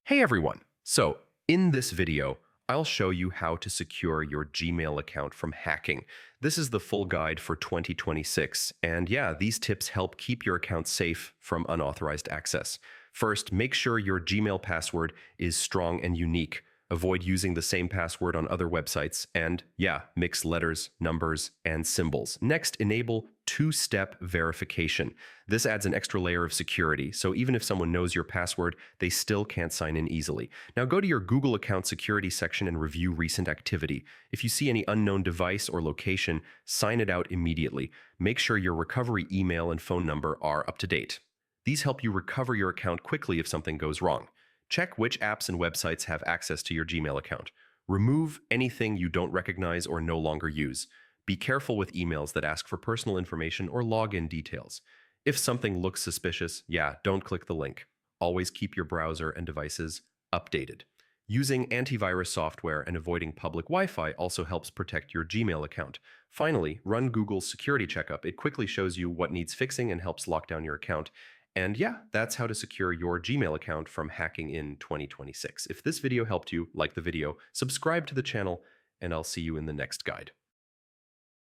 Hey everyone! So, in this video, I'll show you how to secure your Gmail account from hacking. This is the full guide for 2026, and yeah, these tips help keep your account safe from unauthorized access. First, make sure your Gmail password is strong and unique. Avoid using the same password on other websites, and yeah, mix letters, numbers, and symbols. Next, enable two-step verification. This adds an extra layer of security, so even if someone knows your password, they still can't sign in easily. Now go to your Google account security section and review recent activity. If you see any unknown device or location, sign it out immediately. Make sure your recovery email and phone number are up to date. These help you recover your account quickly if something goes wrong. Check which apps and websites have access to your Gmail account. Remove anything you don't recognize or no longer use. Be careful with emails that ask for personal information or login details. If something looks suspicious, don't click the link. Always keep your browser and devices updated. Using antivirus software and avoiding public Wi-Fi also helps protect your Gmail account. Finally, run Google's security checkup. It quickly shows you what needs fixing and helps lock down your account. And yeah, that's how to secure your Gmail account from hacking in 2026. If this video helped you, like the video, subscribe to the channel, and I'll see you in the next guide.